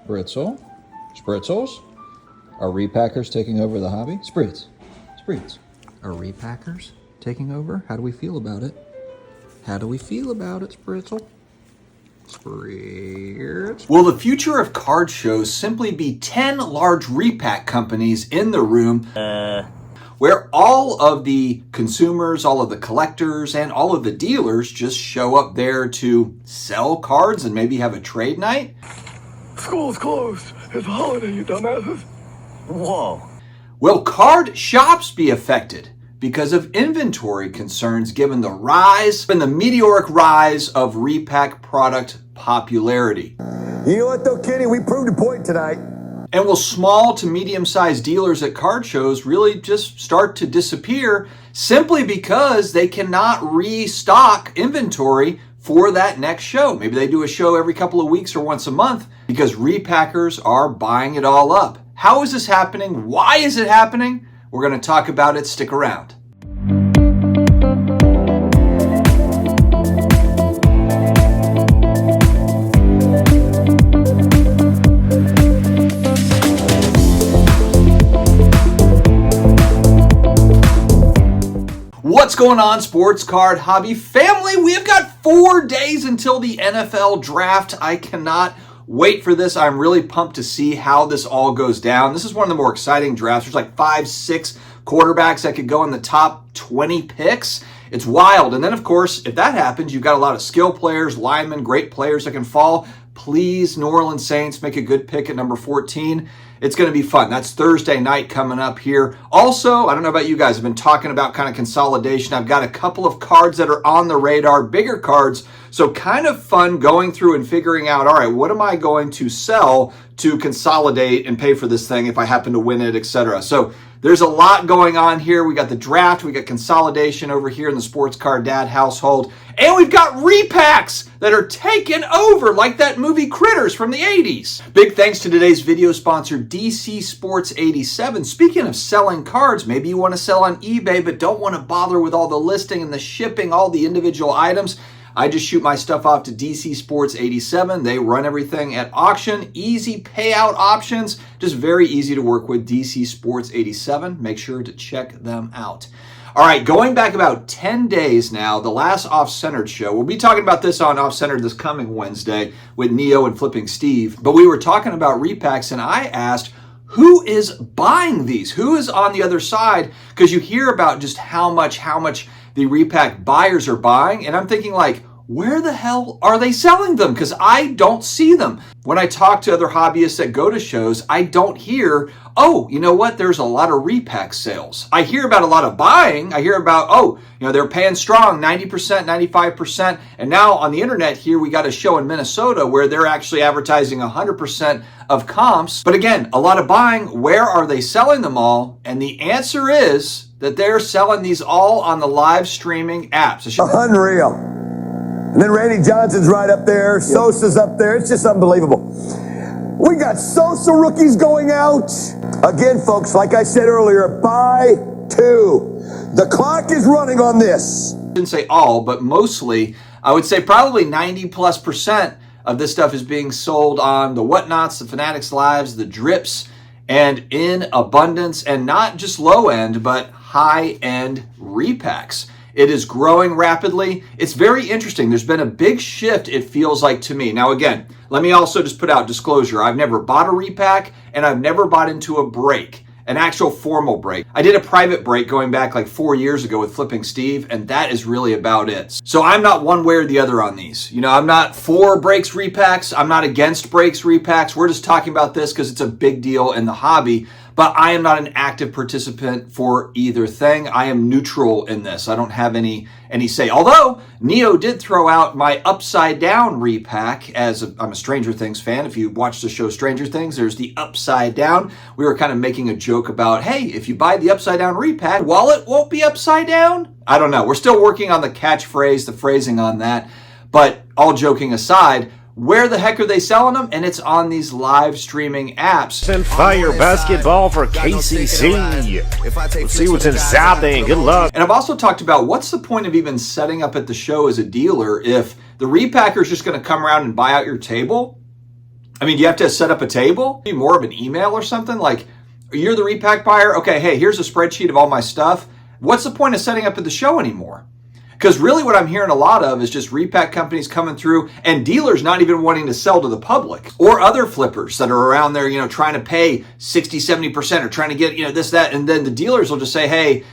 Spritzel? Spritzels? Are repackers taking over the hobby? Spritz. Spritz. Are repackers taking over? How do we feel about it? How do we feel about it, Spritzel? Spritz. Will the future of card shows simply be 10 large repack companies in the room where all of the consumers, all of the collectors, and all of the dealers just show up there to sell cards and maybe have a trade night? School's closed. It's a holiday, you dumbasses. Whoa. Will card shops be affected because of inventory concerns given the rise and the meteoric rise of repack product popularity? You know what though, Kenny? We proved a point tonight. And will small to medium-sized dealers at card shows really just start to disappear simply because they cannot restock inventory for that next show? Maybe they do a show every couple of weeks or once a month because repackers are buying it all up. How is this happening? Why is it happening? We're going to talk about it. Stick around. What's going on, sports card hobby family? We have got 4 days until the NFL draft. I cannot wait for this. I'm really pumped to see how this all goes down. This is one of the more exciting drafts. There's like 5-6 quarterbacks that could go in the top 20 picks. It's wild. And then, of course, if that happens, you've got a lot of skill players, linemen, great players that can fall. Please, New Orleans Saints, make a good pick at number 14. It's going to be fun. That's Thursday night coming up here. Also, I don't know about you guys, I've been talking about kind of consolidation. I've got a couple of cards that are on the radar, bigger cards. So kind of fun going through and figuring out, all right, what am I going to sell to consolidate and pay for this thing if I happen to win it, etc. So there's a lot going on here. We got the draft, we got consolidation over here in the Sports Card Dad household, and we've got repacks that are taking over like that movie Critters from the 80s. Big thanks to today's video sponsor, DC Sports 87. Speaking of selling cards, maybe you want to sell on eBay but don't want to bother with all the listing and the shipping, all the individual items. I just shoot my stuff off to DC Sports 87. They run everything at auction. Easy payout options. Just very easy to work with. DC Sports 87. Make sure to check them out. All right, going back about 10 days now, the last Off-Centered show. We'll be talking about this on Off-Centered this coming Wednesday with Neo and Flipping Steve. But we were talking about repacks, and I asked, who is buying these? Who is on the other side? Because you hear about just how much the repack buyers are buying, and I'm thinking like, where the hell are they selling them? Because I don't see them. When I talk to other hobbyists that go to shows, I don't hear, oh, you know what? There's a lot of repack sales. I hear about a lot of buying. I hear about, oh, you know, they're paying strong, 90%, 95%. And now on the internet here, we got a show in Minnesota where they're actually advertising 100% of comps. But again, a lot of buying. Where are they selling them all? And the answer is that they're selling these all on the live streaming apps. Unreal. And then Randy Johnson's right up there. Sosa's up there. It's just unbelievable. We got Sosa rookies going out. Again, folks, like I said earlier, buy two. The clock is running on this. I didn't say all, but mostly, I would say probably 90+% of this stuff is being sold on the Whatnots, the Fanatics Lives, the Drips, and in abundance, and not just low end, but high end repacks. It is growing rapidly. It's very interesting. There's been a big shift, it feels like to me. Now, again, let me also just put out disclosure. I've never bought a repack, and I've never bought into a break, an actual formal break. I did a private break going back like 4 years ago with Flipping Steve, and that is really about it. So I'm not one way or the other on these. You know, I'm not for breaks repacks. I'm not against breaks repacks. We're just talking about this because it's a big deal in the hobby. But I am not an active participant for either thing. I am neutral in this. I don't have any say. Although, Neo did throw out my Upside Down repack, as I'm a Stranger Things fan. If you watch the show Stranger Things, there's the Upside Down. We were kind of making a joke about, hey, if you buy the Upside Down repack, wallet won't be upside down? I don't know. We're still working on the catchphrase, the phrasing on that. But all joking aside, where the heck are they selling them? And it's on these live streaming apps. And fire basketball for KCC. Let's see what's inside there. Good luck. And I've also talked about what's the point of even setting up at the show as a dealer if the repacker is just going to come around and buy out your table? I mean, do you have to set up a table? Be more of an email or something? Like, you're the Repack buyer? Okay, hey, here's a spreadsheet of all my stuff. What's the point of setting up at the show anymore? Because really what I'm hearing a lot of is just Repack companies coming through and dealers not even wanting to sell to the public, or other flippers that are around there, trying to pay 60, 70% or trying to get, this, that. And then the dealers will just say, hey,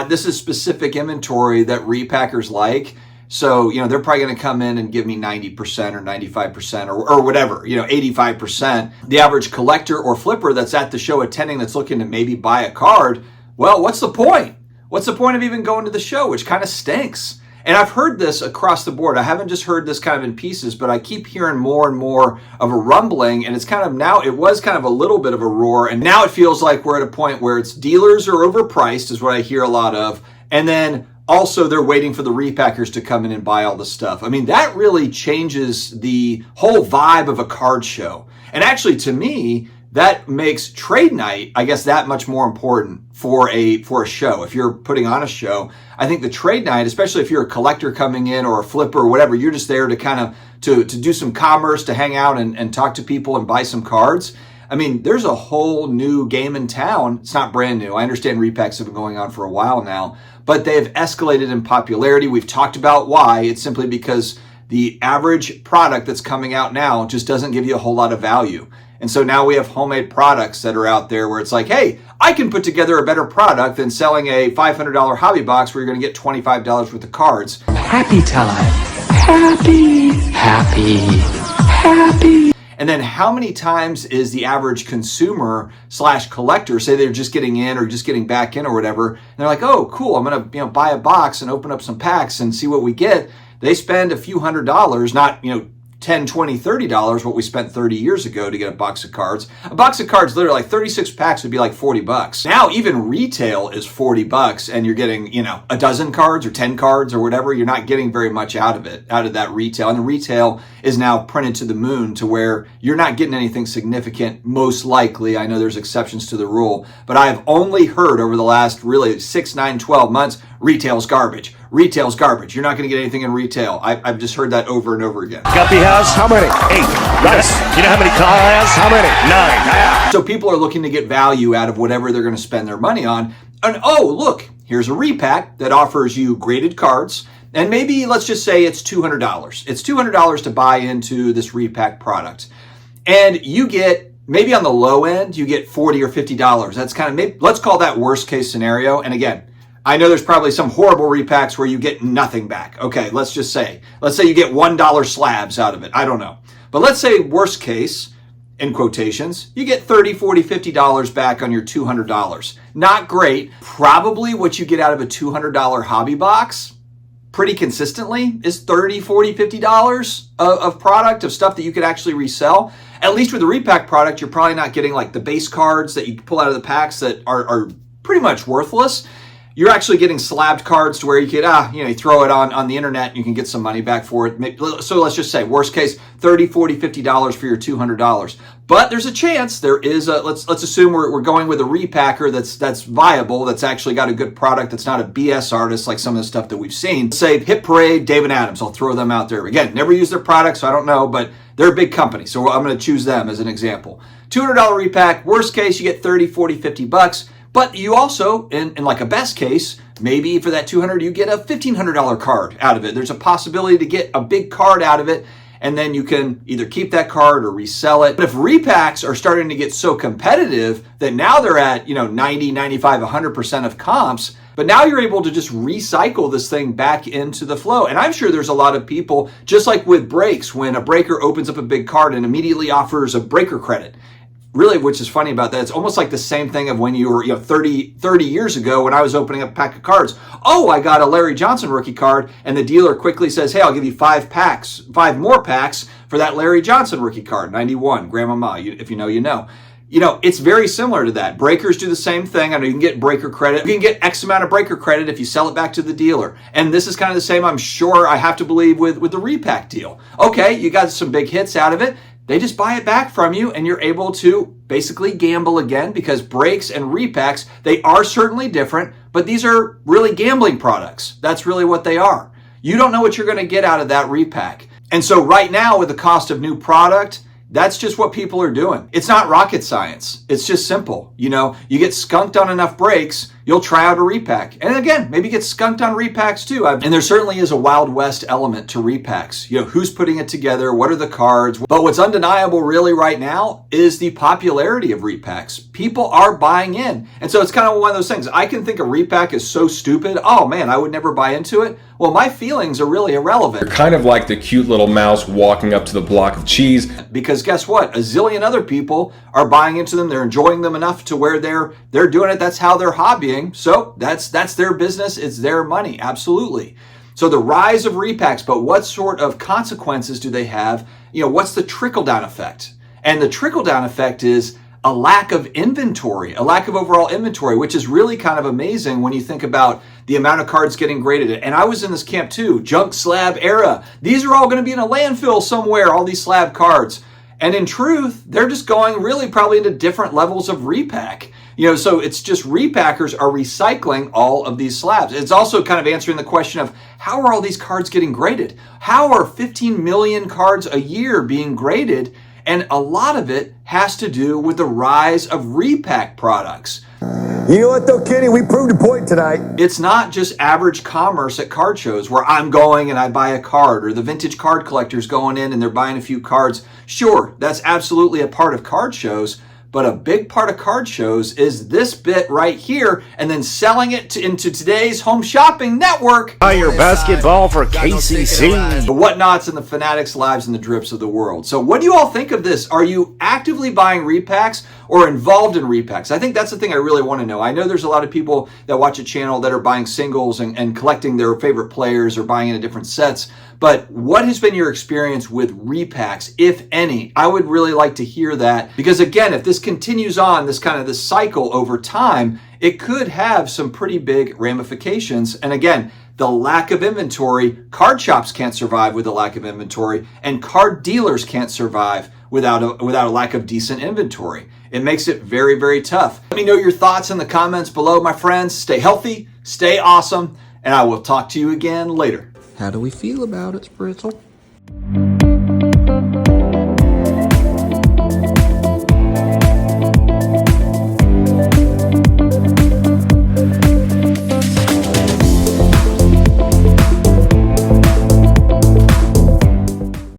this is specific inventory that repackers like. So, they're probably going to come in and give me 90% or 95% or whatever, 85%. The average collector or flipper that's at the show attending that's looking to maybe buy a card, well, what's the point? What's the point of even going to the show, which kind of stinks? And I've heard this across the board. I haven't just heard this kind of in pieces, but I keep hearing more and more of a rumbling, and it's kind of now, it was kind of a little bit of a roar, and now it feels like we're at a point where it's dealers are overpriced is what I hear a lot of, and then also they're waiting for the repackers to come in and buy all the stuff. I mean, that really changes the whole vibe of a card show. And actually, to me, that makes trade night, I guess, that much more important for a show. If you're putting on a show, I think the trade night, especially if you're a collector coming in or a flipper or whatever, you're just there to kind of to do some commerce, to hang out and talk to people and buy some cards. I mean, there's a whole new game in town. It's not brand new. I understand repacks have been going on for a while now, but they have escalated in popularity. We've talked about why. It's simply because the average product that's coming out now just doesn't give you a whole lot of value. And so now we have homemade products that are out there where it's like, hey, I can put together a better product than selling a $500 hobby box where you're going to get $25 worth of cards. Happy time. Happy, happy, happy. And then how many times is the average consumer / collector, say they're just getting in or just getting back in or whatever, and they're like, oh, cool, I'm going to buy a box and open up some packs and see what we get. They spend a few $100s, not, $10, $20, $30, what we spent 30 years ago to get a box of cards. A box of cards, literally like 36 packs would be like $40. Now even retail is $40 and you're getting, a dozen cards or 10 cards or whatever. You're not getting very much out of it, out of that retail. And the retail is now printed to the moon to where you're not getting anything significant, most likely. I know there's exceptions to the rule, but I have only heard over the last really 6, 9, 12 months, retail's garbage. Retail's garbage. You're not going to get anything in retail. I've just heard that over and over again. Guppy has how many? 8. Nice. You know how many Kyle has? How many? 9. Yeah. So people are looking to get value out of whatever they're going to spend their money on. And oh, look, here's a repack that offers you graded cards. And maybe let's just say it's $200. It's $200 to buy into this repack product. And you get, maybe on the low end, you get $40 or $50. That's kind of, maybe, let's call that worst case scenario. And again, I know there's probably some horrible repacks where you get nothing back. Okay, let's say you get $1 slabs out of it. I don't know. But let's say worst case, in quotations, you get $30, $40, $50 back on your $200. Not great. Probably what you get out of a $200 hobby box pretty consistently is $30, $40, $50 of product, of stuff that you could actually resell. At least with the repack product, you're probably not getting like the base cards that you pull out of the packs that are pretty much worthless. You're actually getting slabbed cards to where you could, you throw it on the internet and you can get some money back for it. So let's just say, worst case, $30, $40, $50 for your $200. But there's a chance there is let's assume we're going with a repacker that's viable, that's actually got a good product, that's not a BS artist like some of the stuff that we've seen. Say Hit Parade, David Adams, I'll throw them out there. Again, never use their products, so I don't know, but they're a big company, so I'm going to choose them as an example. $200 repack, worst case, you get $30, $40, $50. But you also, in like a best case, maybe for that $200, you get a $1,500 card out of it. There's a possibility to get a big card out of it, and then you can either keep that card or resell it. But if repacks are starting to get so competitive that now they're at 90, 95, 100% of comps, but now you're able to just recycle this thing back into the flow. And I'm sure there's a lot of people, just like with breaks, when a breaker opens up a big card and immediately offers a breaker credit. Really, which is funny about that, it's almost like the same thing of when you were 30 years ago when I was opening up a pack of cards. Oh, I got a Larry Johnson rookie card, and the dealer quickly says, hey, I'll give you 5 more packs for that Larry Johnson rookie card, 91, Grandmama, if you know, you know. It's very similar to that. Breakers do the same thing. I know you can get breaker credit. You can get X amount of breaker credit if you sell it back to the dealer. And this is kind of the same, I'm sure, I have to believe, with the repack deal. Okay, you got some big hits out of it. They just buy it back from you and you're able to basically gamble again, because breaks and repacks, they are certainly different, but these are really gambling products. That's really what they are. You don't know what you're going to get out of that repack. And so right now with the cost of new product, That's just what people are doing. It's not rocket science. It's just simple. You know, you get skunked on enough breaks, you'll try out a repack. And again, maybe get skunked on repacks too. And there certainly is a Wild West element to repacks. You know, who's putting it together? What are the cards? But what's undeniable really right now is the popularity of repacks. People are buying in. And so it's kind of one of those things. I can think a repack is so stupid. Oh man, I would never buy into it. Well, my feelings are really irrelevant. You're kind of like the cute little mouse walking up to the block of cheese. Because guess what? A zillion other people are buying into them. They're enjoying them enough to where they're doing it. That's how they're hobbying. So that's their business. It's their money. Absolutely. So the rise of repacks, but what sort of consequences do they have? You know, what's the trickle-down effect? And the trickle-down effect is a lack of inventory, a lack of overall inventory, which is really kind of amazing when you think about the amount of cards getting graded. And I was in this camp too, junk slab era. These are all going to be in a landfill somewhere, all these slab cards. And in truth, they're just going really probably into different levels of repack. You know, so it's just repackers are recycling all of these slabs. It's also kind of answering the question of how are all these cards getting graded? How are 15 million cards a year being graded? And a lot of it has to do with the rise of repack products. You know what though, Kenny? We proved a point tonight. It's not just average commerce at card shows where I'm going and I buy a card, or the vintage card collectors going in and they're buying a few cards. Sure, that's absolutely a part of card shows, but a big part of card shows is this bit right here, and then selling it into today's home shopping network. Buy your basketball for KCC. The whatnots and the fanatics' lives and the drips of the world. So what do you all think of this? Are you actively buying repacks or involved in repacks? I think that's the thing I really want to know. I know there's a lot of people that watch a channel that are buying singles and collecting their favorite players or buying into different sets. But what has been your experience with repacks, if any? I would really like to hear that, because again, if this continues on, this cycle over time, it could have some pretty big ramifications. And again, the lack of inventory, card shops can't survive with a lack of inventory, and card dealers can't survive without a lack of decent inventory. It makes it very, very tough. Let me know your thoughts in the comments below, my friends. Stay healthy, stay awesome, and I will talk to you again later. How do we feel about it, Spritzel?